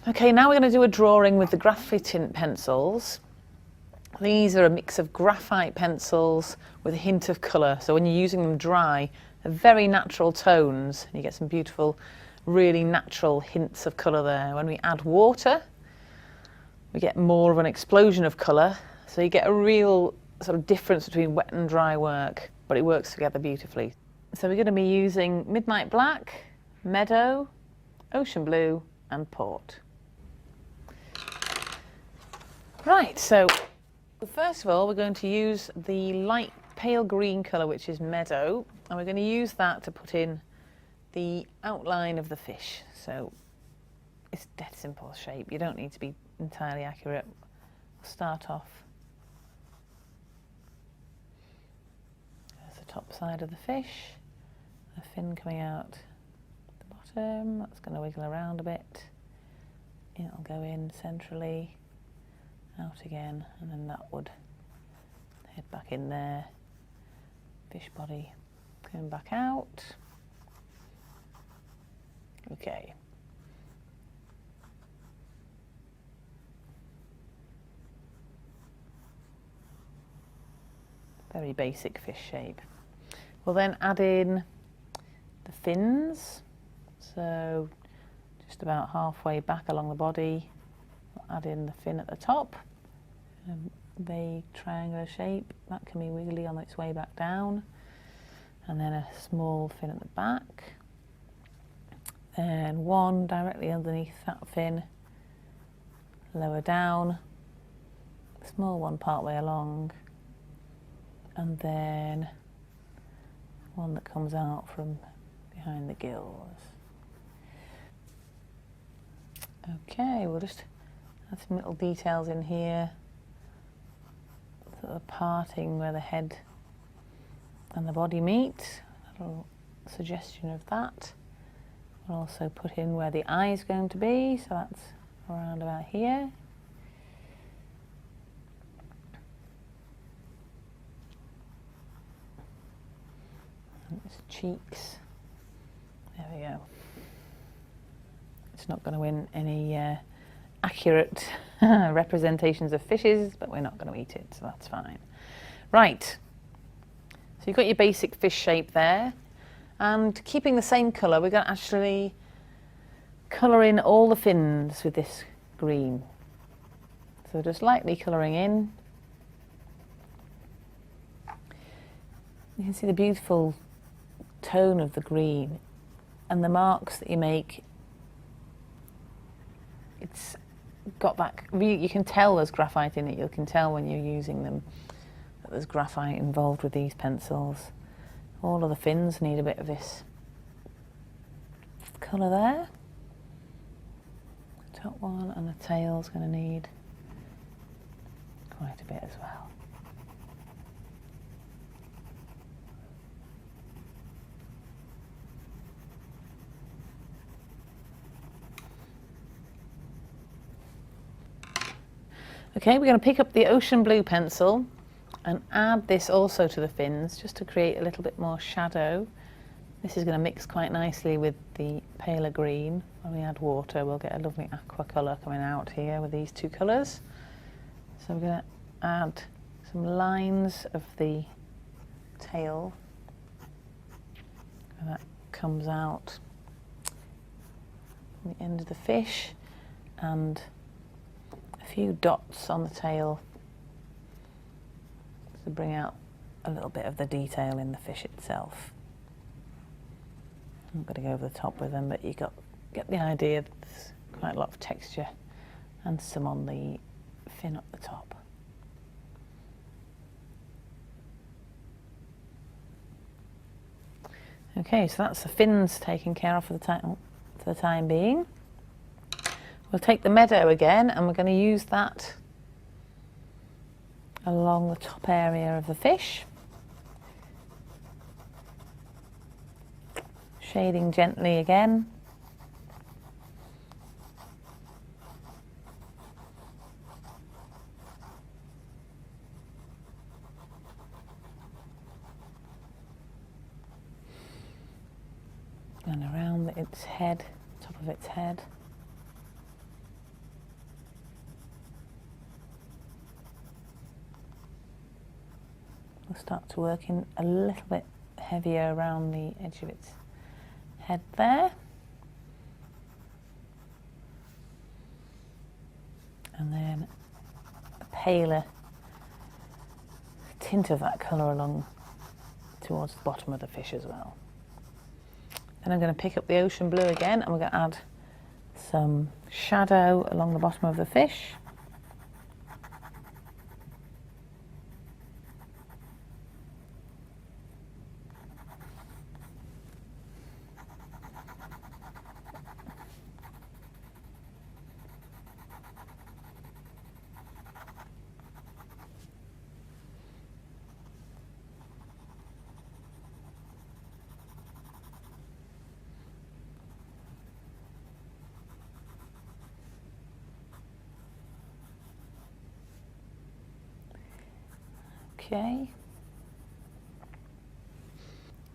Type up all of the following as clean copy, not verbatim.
Okay, now we're going to do a drawing with the Graphitint pencils. These are a mix of graphite pencils with a hint of colour. So when you're using them dry, they're very natural tones. You get some beautiful, really natural hints of colour there. When we add water, we get more of an explosion of colour. So you get a real sort of difference between wet and dry work, but it works together beautifully. So we're going to be using Midnight Black, Meadow, Ocean Blue and Port. Right, so first of all we're going to use the light pale green colour, which is Meadow, and we're going to use that to put in the outline of the fish. So it's a dead simple shape, you don't need to be entirely accurate. We'll start off. There's the top side of the fish, a fin coming out the bottom, that's going to wiggle around a bit. It'll go in centrally, out again, and then that would head back in there. Fish body coming back out. Okay. Very basic fish shape. We'll then add in the fins. So just about halfway back along the body, we'll add in the fin at the top. Vague triangular shape, that can be wiggly on its way back down, and then a small fin at the back, and one directly underneath that fin, lower down, small one part way along, and then one that comes out from behind the gills. Okay, we'll just add some little details in here. The parting where the head and the body meet, a little suggestion of that. We'll also put in where the eye is going to be, so that's around about here. And its cheeks, there we go. It's not going to win any accurate representations of fishes, but we're not going to eat it, so that's fine. Right, so you've got your basic fish shape there, and keeping the same colour, we're going to actually colour in all the fins with this green. So just lightly colouring in. You can see the beautiful tone of the green and the marks that you make. It's got that, you can tell there's graphite in it, you can tell when you're using them that there's graphite involved with these pencils. All of the fins need a bit of this colour there. The top one, and the tail's going to need quite a bit as well. Okay, we're going to pick up the Ocean Blue pencil and add this also to the fins, just to create a little bit more shadow. This is going to mix quite nicely with the paler green. When we add water, we'll get a lovely aqua colour coming out here with these two colours. So we're going to add some lines of the tail, and that comes out from the end of the fish, and a few dots on the tail to bring out a little bit of the detail in the fish itself. I'm not going to go over the top with them, but you get the idea. There's quite a lot of texture and some on the fin up the top. Okay, so that's the fins taken care of for the time being. We'll take the Meadow again, and we're going to use that along the top area of the fish. Shading gently again. And around its head, top of its head. we'll start to work in a little bit heavier around the edge of its head there. And then a paler tint of that colour along towards the bottom of the fish as well. Then I'm going to pick up the ocean blue again, and we're going to add some shadow along the bottom of the fish. Okay,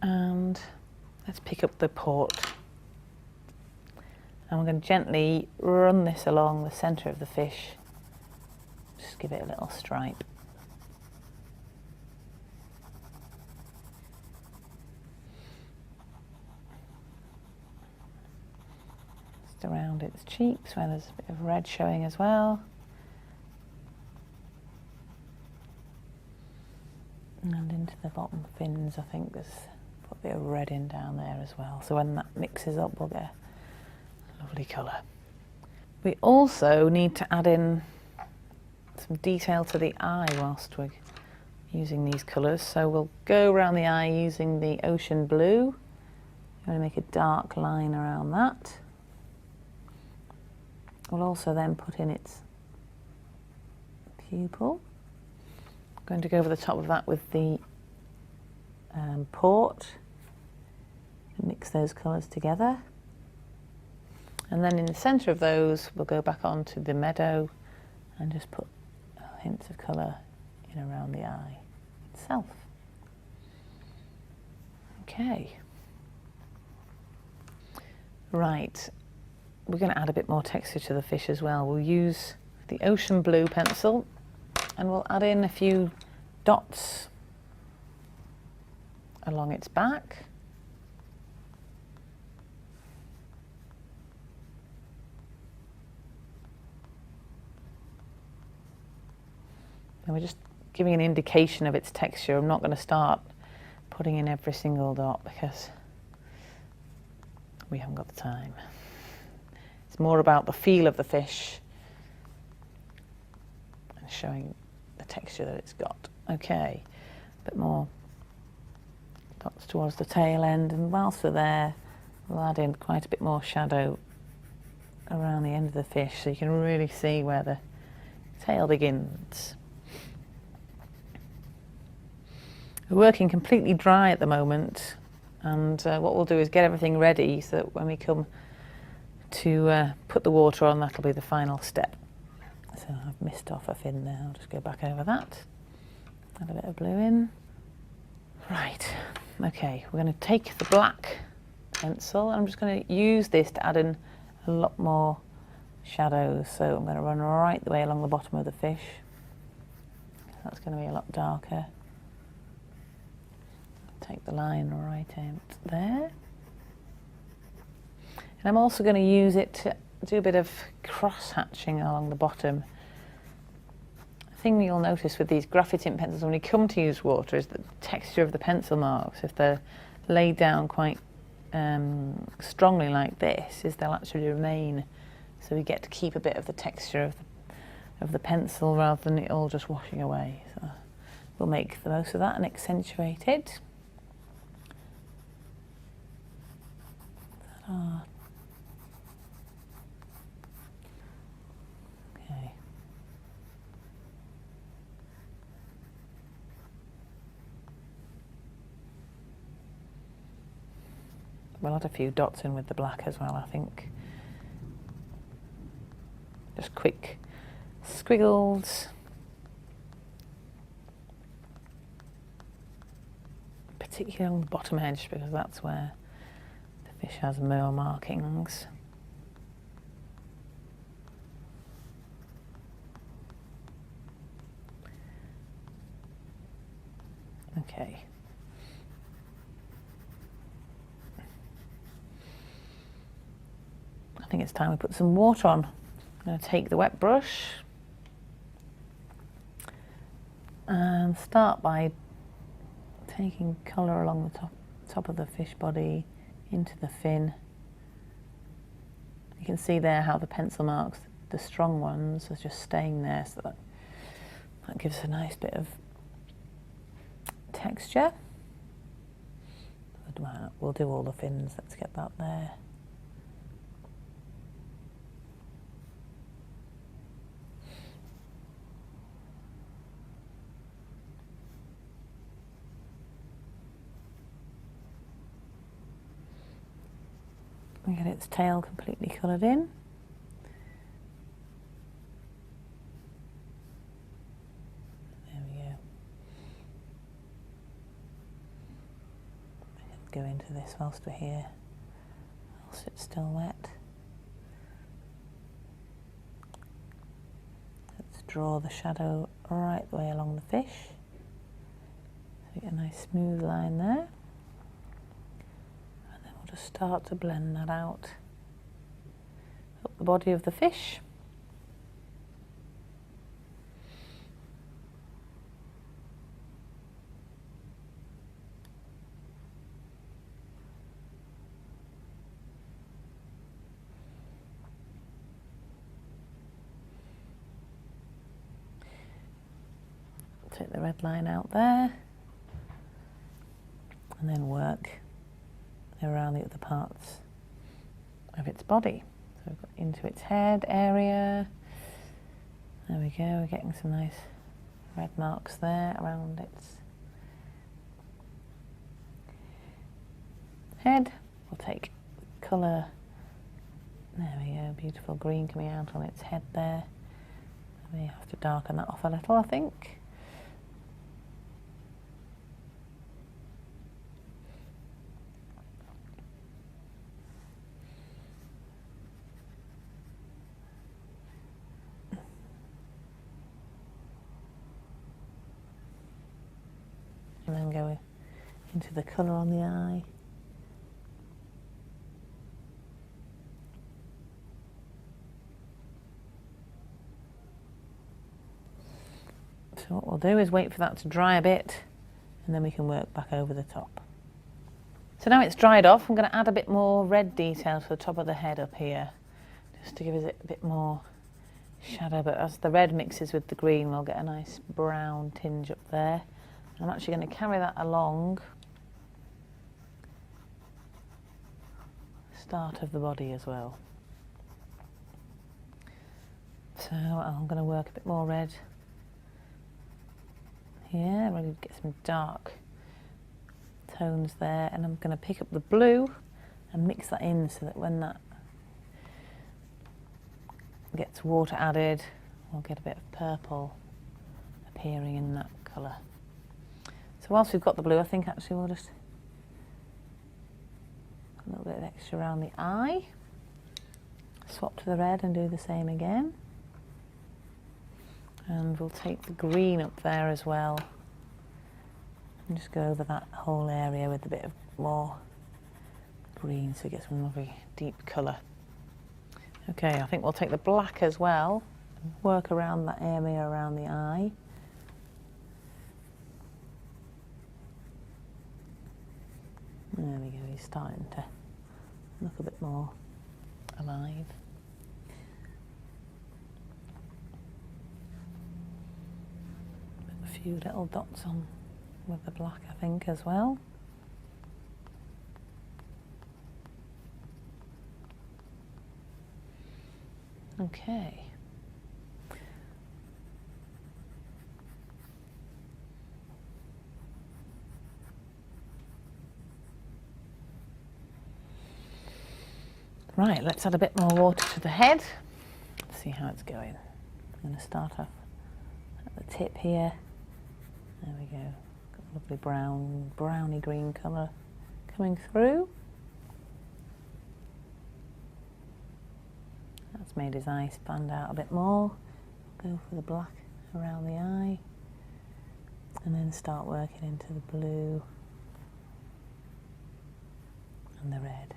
and let's pick up the port, and we're going to gently run this along the centre of the fish, just give it a little stripe. Just around its cheeks where there's a bit of red showing as well. And into the bottom fins, I think there's put a bit of red in down there as well. So when that mixes up, we'll get a lovely colour. We also need to add in some detail to the eye whilst we're using these colours. So we'll go around the eye using the ocean blue. I'm going to make a dark line around that. We'll also then put in its pupil. Going to go over the top of that with the port and mix those colours together. And then in the centre of those, we'll go back onto the meadow and just put hints of colour in around the eye itself. Okay. Right, we're going to add a bit more texture to the fish as well. We'll use the ocean blue pencil, and we'll add in a few dots along its back. And we're just giving an indication of its texture. I'm not going to start putting in every single dot because we haven't got the time. It's more about the feel of the fish and showing the texture that it's got. Okay, a bit more dots towards the tail end, and whilst we're there, we'll add in quite a bit more shadow around the end of the fish so you can really see where the tail begins. We're working completely dry at the moment, and what we'll do is get everything ready so that when we come to put the water on, that'll be the final step. So I've missed off a fin there, I'll just go back over that. Add a bit of blue in. Right, okay, we're going to take the black pencil, and I'm just going to use this to add in a lot more shadows. So I'm going to run right the way along the bottom of the fish. That's going to be a lot darker. Take the line right out there. And I'm also going to use it to do a bit of cross-hatching along the bottom. The thing you'll notice with these Graphitint pencils when you come to use water is the texture of the pencil marks. If they're laid down quite strongly like this, is they'll actually remain. So we get to keep a bit of the texture of the pencil rather than it all just washing away. So we'll make the most of that and accentuate it. Okay. We'll add a few dots in with the black as well, I think. Just quick squiggles. Particularly on the bottom edge because that's where the fish has more markings. Okay. I think it's time we put some water on. I'm going to take the wet brush and start by taking colour along the top of the fish body into the fin. You can see there how the pencil marks, the strong ones, are just staying there, so that gives a nice bit of texture. We'll do all the fins, let's get that there. We get its tail completely coloured in. There we go. Go into this whilst we're here, whilst it's still wet. Let's draw the shadow right the way along the fish. So we get a nice smooth line there. And then we'll just start to blend that out up the body of the fish. Take the red line out there and then work around the other parts of its body. So we've got into its head area. There we go, we're getting some nice red marks there around its head. We'll take colour, there we go, beautiful green coming out on its head there. We have to darken that off a little, I think. And then go into the colour on the eye. So what we'll do is wait for that to dry a bit and then we can work back over the top. So now it's dried off, I'm going to add a bit more red detail to the top of the head up here, just to give it a bit more shadow, but as the red mixes with the green we'll get a nice brown tinge up there. I'm actually going to carry that along the start of the body as well. So I'm going to work a bit more red here, really get some dark tones there, and I'm going to pick up the blue and mix that in so that when that gets water added, we'll get a bit of purple appearing in that colour. So whilst we've got the blue, I think actually we'll just a little bit of extra around the eye, swap to the red and do the same again. And we'll take the green up there as well and just go over that whole area with a bit of more green so it gets some lovely deep colour. Okay, I think we'll take the black as well and work around that area around the eye. There we go, he's starting to look a bit more alive. A few little dots on with the black, I think, as well. Okay. Right, let's add a bit more water to the head. Let's see how it's going. I'm going to start off at the tip here. There we go. Got a lovely brown, browny green colour coming through. That's made his eye stand out a bit more. Go for the black around the eye. And then start working into the blue and the red.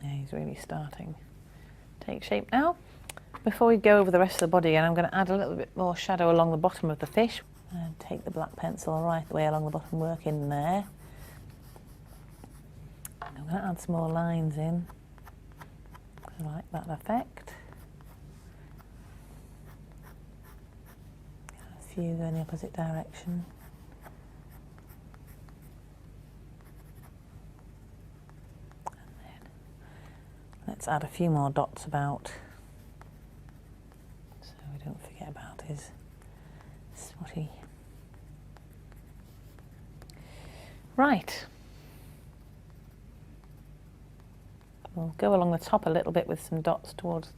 Yeah, he's really starting to take shape now. Before we go over the rest of the body, and I'm going to add a little bit more shadow along the bottom of the fish. And take the black pencil right the way along the bottom, work in there. And I'm going to add some more lines in. I like that effect. A few go in the opposite direction. And then let's add a few more dots about, so we don't forget about his spotty. Right. We'll go along the top a little bit with some dots towards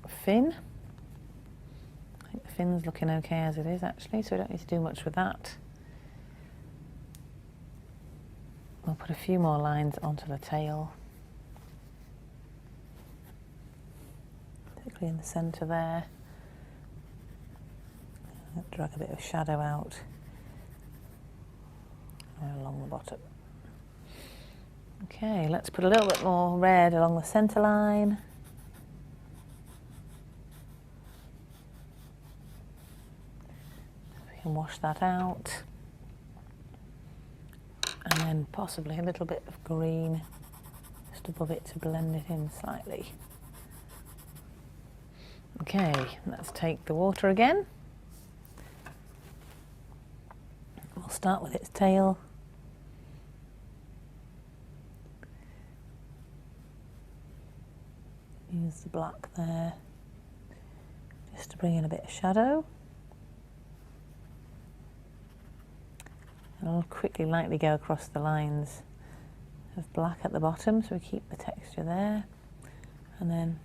the fin. I think the fin's looking okay as it is actually, so we don't need to do much with that. We'll put a few more lines onto the tail, particularly in the centre there. Drag a bit of shadow out along the bottom. Okay, let's put a little bit more red along the centre line. We can wash that out. And then possibly a little bit of green just above it to blend it in slightly. Okay, let's take the water again. We'll start with its tail. Use the black there just to bring in a bit of shadow. And I'll quickly lightly go across the lines of black at the bottom so we keep the texture there. And then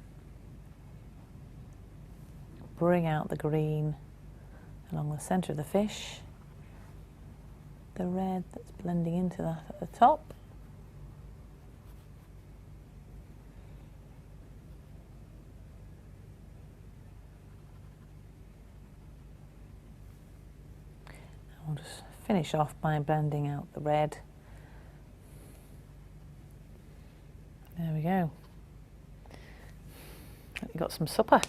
bring out the green along the centre of the fish. The red that's blending into that at the top. I'll just finish off by blending out the red. There we go. You've got some supper.